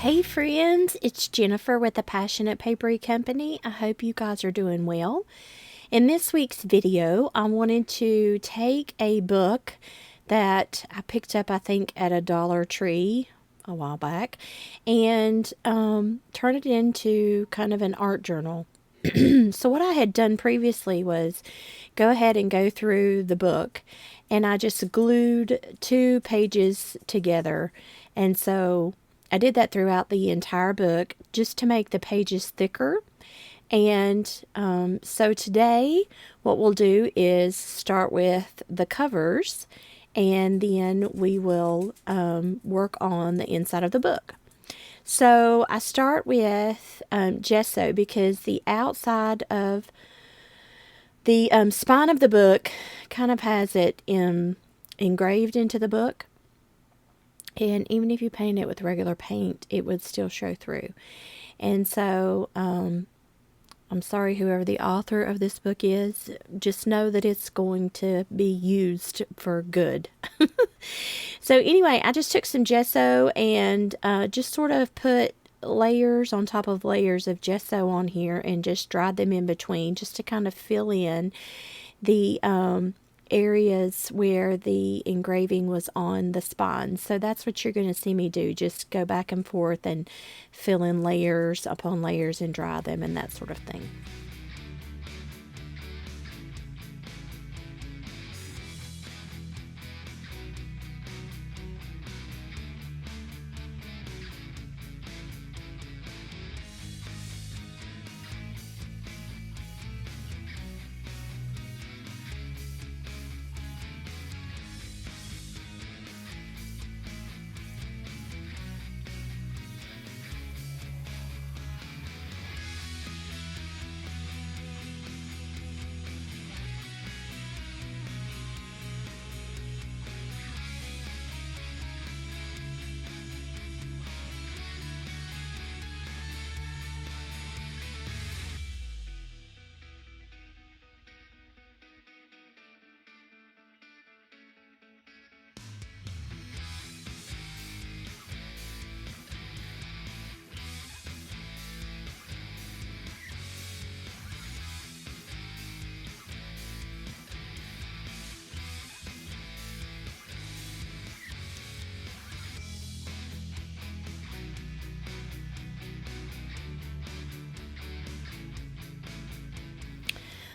Hey friends, it's Jennifer with the Passionate Papery Company. I hope you guys are doing well. In this week's video, I wanted to take a book that I picked up, I think, at a Dollar Tree a while back, and turn it into kind of an art journal. So what I had done previously was go ahead and go through the book, and I just glued 2 pages together. And so I did that throughout the entire book just to make the pages thicker. And so today, what we'll do is start with the covers, and then we will work on the inside of the book. So I start with gesso because the outside of the spine of the book kind of has it engraved into the book. And even if you paint it with regular paint, it would still show through. And so I'm sorry, whoever the author of this book is, just know that it's going to be used for good. So anyway, I just took some gesso and just sort of put layers on top of layers of gesso on here and just dried them in between just to kind of fill in the areas where the engraving was on the spine. So that's what you're going to see me do. Just go back and forth and fill in layers upon layers and dry them and that sort of thing.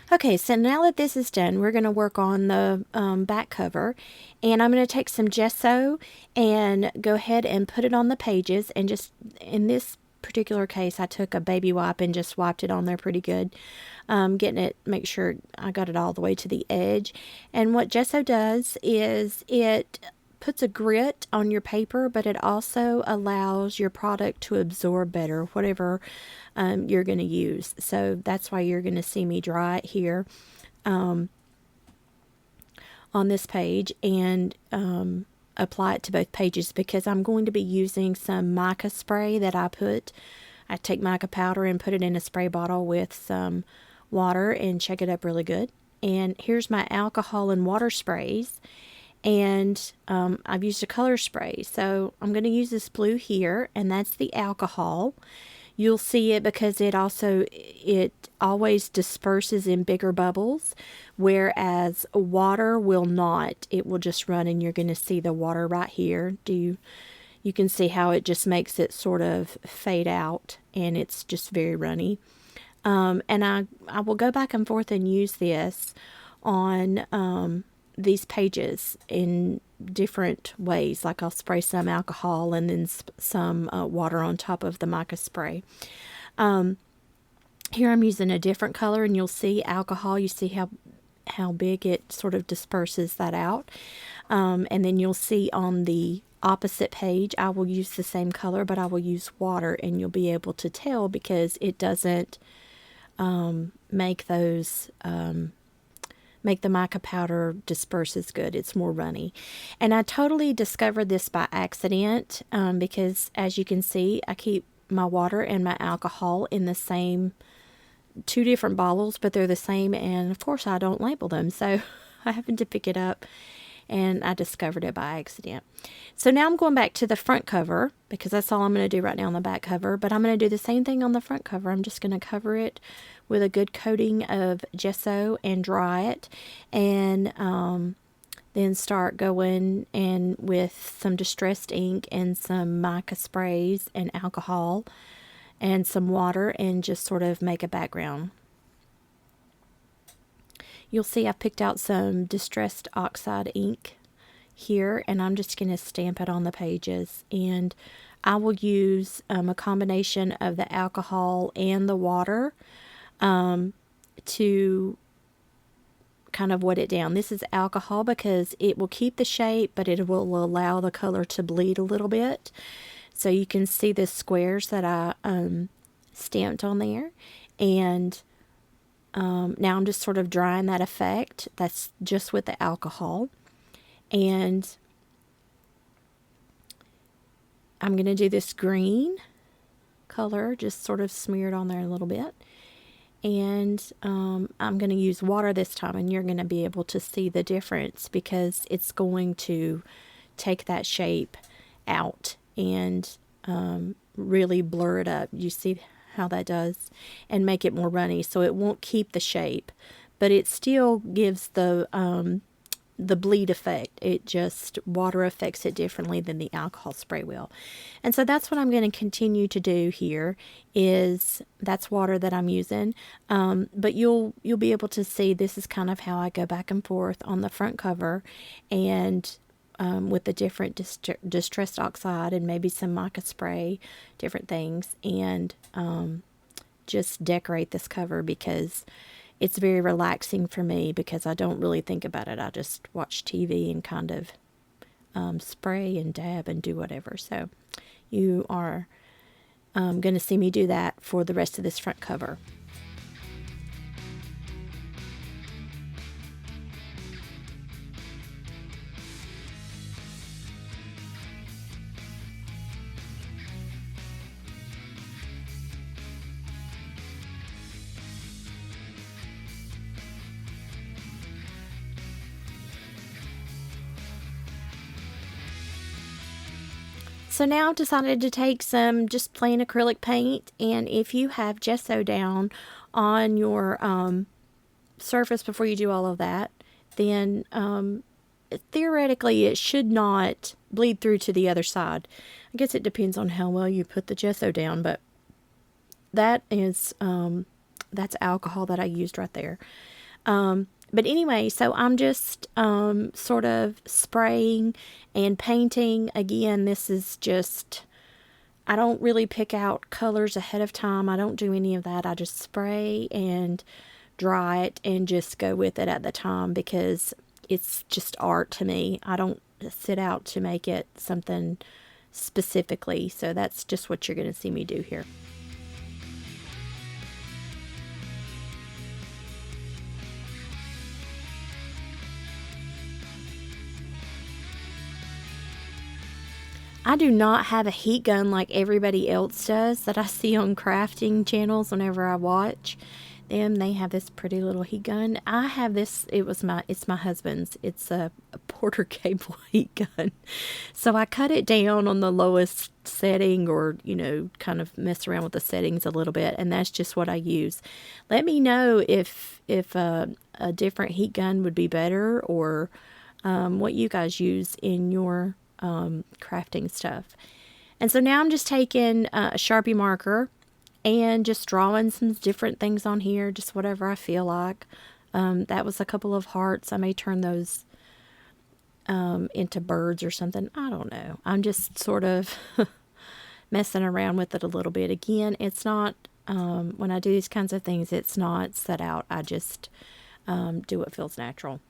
Okay, so now that this is done, we're going to work on the back cover, and I'm going to take some gesso and go ahead and put it on the pages, and just in this particular case, I took a baby wipe and just wiped it on there pretty good, getting it, make sure I got it all the way to the edge. And what gesso does is it puts a grit on your paper, but it also allows your product to absorb better, whatever you're going to use. So that's why you're going to see me dry it here on this page and apply it to both pages, because I'm going to be using some mica spray that I take mica powder and put it in a spray bottle with some water and shake it up really good. And here's my alcohol and water sprays. And I've used a color spray, so I'm going to use this blue here, and that's the alcohol. You'll see it because it always disperses in bigger bubbles, whereas water will not. It will just run, and you're going to see the water right here. You can see how it just makes it sort of fade out, and it's just very runny. And I will go back and forth and use this on these pages in different ways. Like I'll spray some alcohol and then some water on top of the mica spray. Here I'm using a different color, and you'll see alcohol. You see how big it sort of disperses that out. And then you'll see on the opposite page, I will use the same color, but I will use water, and you'll be able to tell because it doesn't make the mica powder disperse as good. It's more runny. And I totally discovered this by accident because, as you can see, I keep my water and my alcohol in the same 2 different bottles, but they're the same, and of course I don't label them. So I happened to pick it up and I discovered it by accident. So now I'm going back to the front cover because that's all I'm going to do right now on the back cover, but I'm going to do the same thing on the front cover. I'm just going to cover it with a good coating of gesso and dry it, and then start going and with some distressed ink and some mica sprays and alcohol and some water, and just sort of make a background. You'll see I picked out some distressed oxide ink here, and I'm just going to stamp it on the pages, and I will use a combination of the alcohol and the water to kind of wet it down. This is alcohol because it will keep the shape, but it will allow the color to bleed a little bit. So you can see the squares that I stamped on there, and now I'm just sort of drying that effect. That's just with the alcohol, and I'm going to do this green color just sort of smeared on there a little bit. And I'm going to use water this time, and you're going to be able to see the difference because it's going to take that shape out and really blur it up. You see how that does? And make it more runny, so it won't keep the shape, but it still gives the bleed effect. It just, water affects it differently than the alcohol spray will. And so that's what I'm going to continue to do here, is that's water that I'm using. But you'll be able to see this is kind of how I go back and forth on the front cover, and with the different distressed oxide and maybe some mica spray, different things, and just decorate this cover because it's very relaxing for me because I don't really think about it. I just watch TV and kind of spray and dab and do whatever. So you are going to see me do that for the rest of this front cover. So now I've decided to take some just plain acrylic paint, and if you have gesso down on your surface before you do all of that, then theoretically it should not bleed through to the other side. I guess it depends on how well you put the gesso down, but that is that's alcohol that I used right there. But anyway, so I'm just sort of spraying and painting. Again, this is just, I don't really pick out colors ahead of time. I don't do any of that. I just spray and dry it and just go with it at the time because it's just art to me. I don't set out to make it something specifically. So that's just what you're going to see me do here. I do not have a heat gun like everybody else does that I see on crafting channels whenever I watch them. They have this pretty little heat gun. I have this, it's my husband's. It's a Porter Cable heat gun. So I cut it down on the lowest setting, or, kind of mess around with the settings a little bit, and that's just what I use. Let me know if a different heat gun would be better, or what you guys use in your crafting stuff. And so now I'm just taking a Sharpie marker and just drawing some different things on here, just whatever I feel like. That was a couple of hearts. I may turn those into birds or something. I don't know. I'm just sort of messing around with it a little bit. Again, it's not, when I do these kinds of things, it's not set out. I just do what feels natural.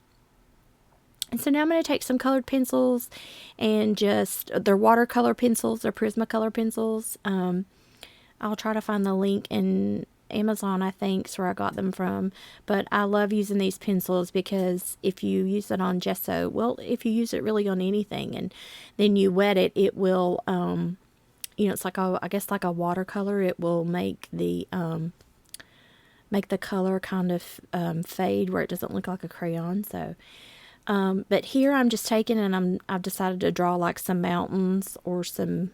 And so now I'm going to take some colored pencils and just, they're watercolor pencils or Prismacolor pencils. I'll try to find the link in Amazon, I think, is where I got them from. But I love using these pencils because if you use it on gesso, well, if you use it really on anything and then you wet it, it will, it's like I guess like a watercolor. It will make the color kind of fade where it doesn't look like a crayon. So But here I'm just taking and I've decided to draw like some mountains or some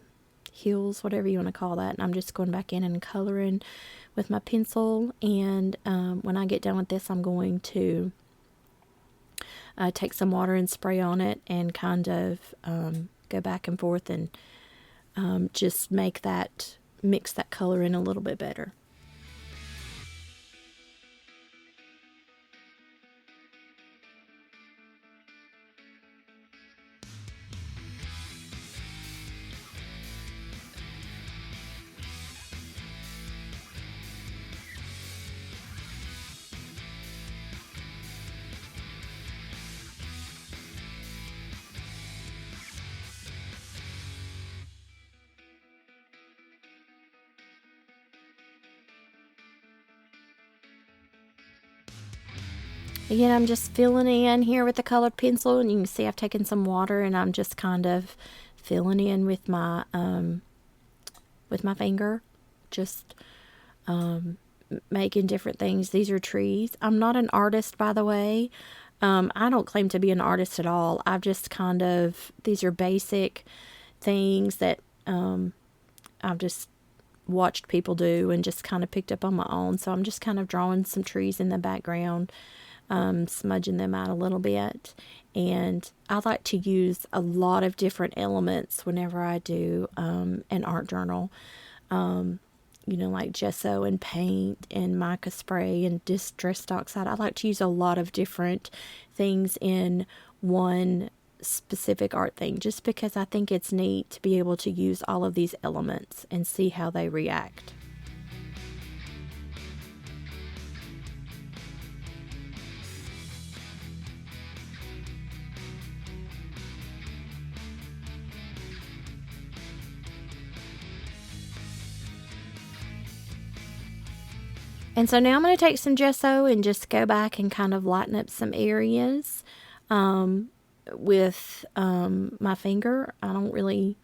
hills, whatever you want to call that. And I'm just going back in and coloring with my pencil. And when I get done with this, I'm going to take some water and spray on it and kind of go back and forth and just mix that color in a little bit better. Again, I'm just filling in here with the colored pencil, and you can see I've taken some water and I'm just kind of filling in with my finger, just making different things. These are trees. I'm not an artist, by the way. I don't claim to be an artist at all. I've just these are basic things that I've just watched people do and just kind of picked up on my own. So I'm just kind of drawing some trees in the background, smudging them out a little bit. And I like to use a lot of different elements whenever I do an art journal. Like gesso and paint and mica spray and distressed oxide. I like to use a lot of different things in one specific art thing, just because I think it's neat to be able to use all of these elements and see how they react. And so now I'm going to take some gesso and just go back and kind of lighten up some areas with my finger. I'm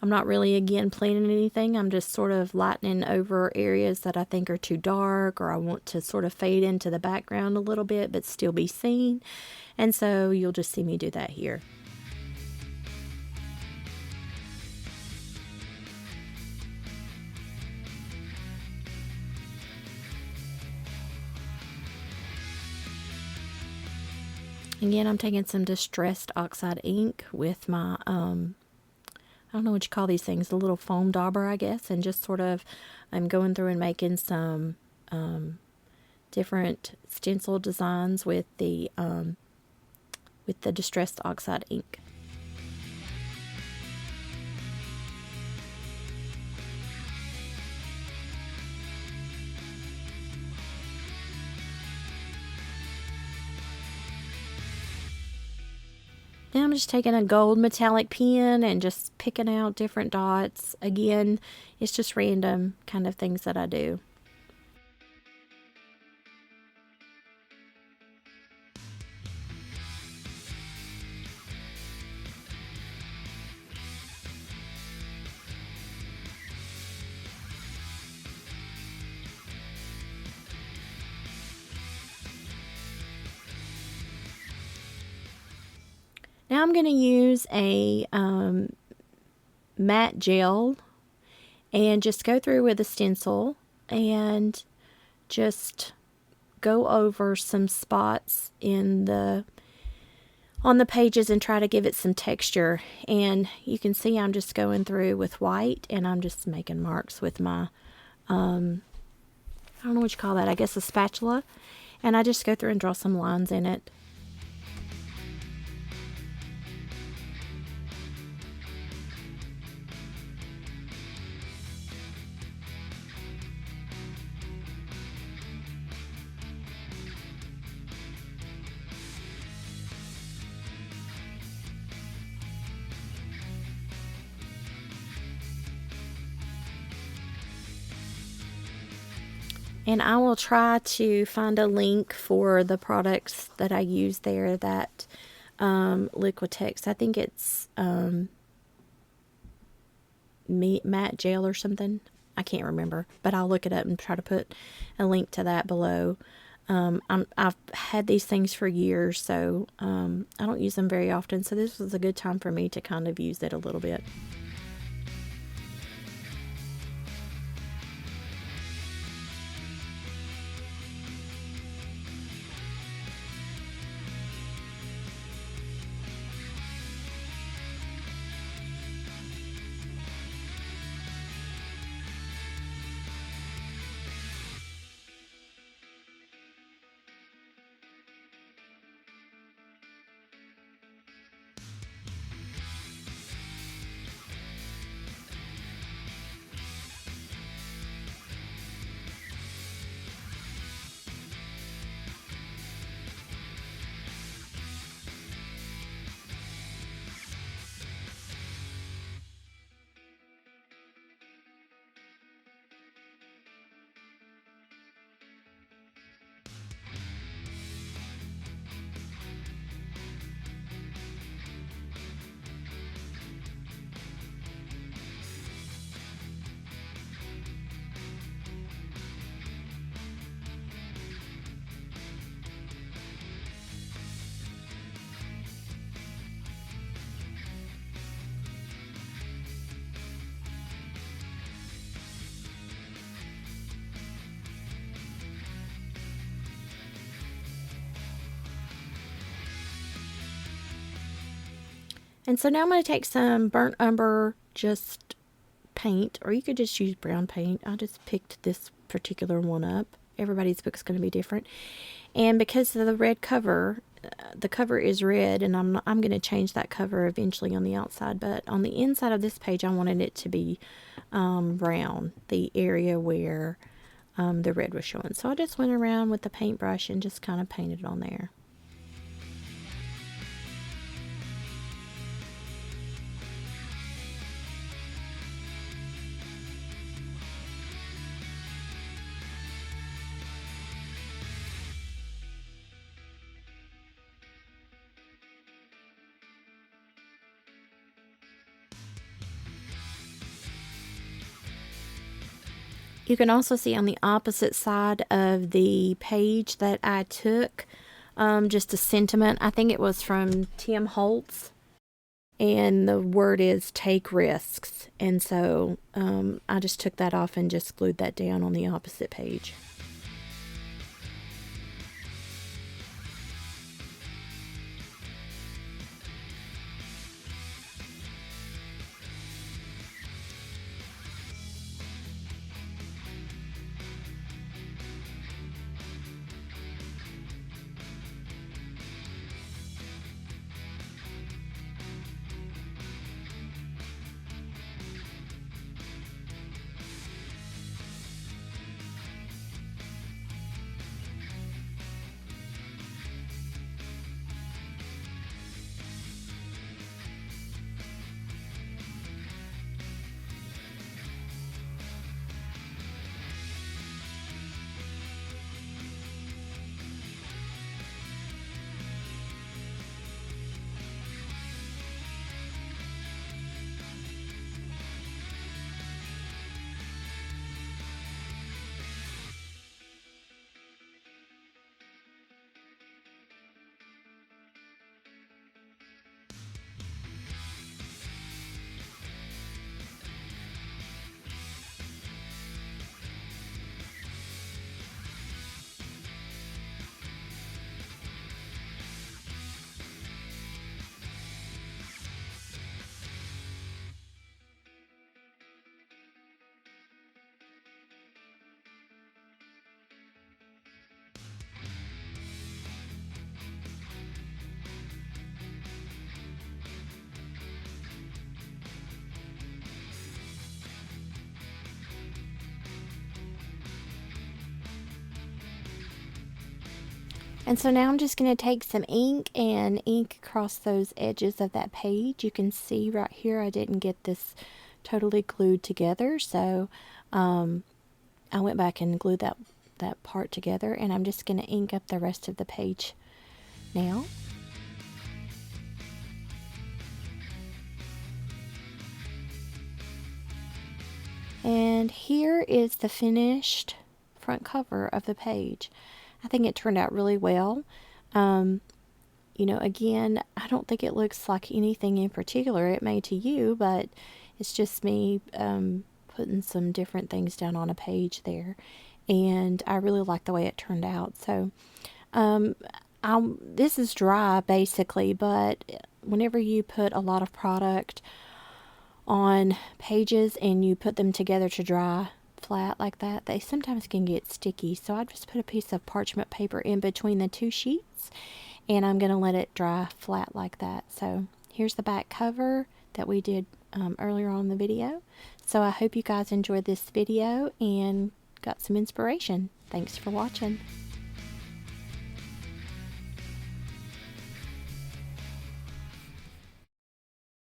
not really, again, planning anything. I'm just sort of lightening over areas that I think are too dark, or I want to sort of fade into the background a little bit but still be seen. And so you'll just see me do that here. Again, I'm taking some distressed oxide ink with my, I don't know what you call these things, the little foam dauber, I guess, and just sort of, I'm going through and making some different stencil designs with the distressed oxide ink. Now I'm just taking a gold metallic pen and just picking out different dots. Again, it's just random kind of things that I do. Now I'm going to use a matte gel and just go through with a stencil and just go over some spots on the pages and try to give it some texture. And you can see I'm just going through with white and I'm just making marks with my I don't know what you call that, I guess a spatula, and I just go through and draw some lines in it. And I will try to find a link for the products that I use there, that Liquitex. I think it's matte gel or something. I can't remember, but I'll look it up and try to put a link to that below. I've had these things for years, so I don't use them very often. So this was a good time for me to kind of use it a little bit. And so now I'm going to take some burnt umber just paint, or you could just use brown paint. I just picked this particular one up. Everybody's book's going to be different. And because of the red cover, the cover is red, and I'm going to change that cover eventually on the outside. But on the inside of this page, I wanted it to be brown, the area where the red was showing. So I just went around with the paintbrush and just kind of painted it on there. You can also see on the opposite side of the page that I took just a sentiment. I think it was from Tim Holtz, and the word is take risks. And so I just took that off and just glued that down on the opposite page. And so now I'm just going to take some ink and ink across those edges of that page. You can see right here I didn't get this totally glued together, so I went back and glued that part together, and I'm just going to ink up the rest of the page now. And here is the finished front cover of the page. I think it turned out really well. You know, again, I don't think it looks like anything in particular it may to you, but it's just me putting some different things down on a page there. And I really like the way it turned out. So this is dry basically, but whenever you put a lot of product on pages and you put them together to dry flat like that, they sometimes can get sticky. So I just put a piece of parchment paper in between the two sheets, and I'm going to let it dry flat like that. So here's the back cover that we did earlier on in the video. So I hope you guys enjoyed this video and got some inspiration. Thanks for watching.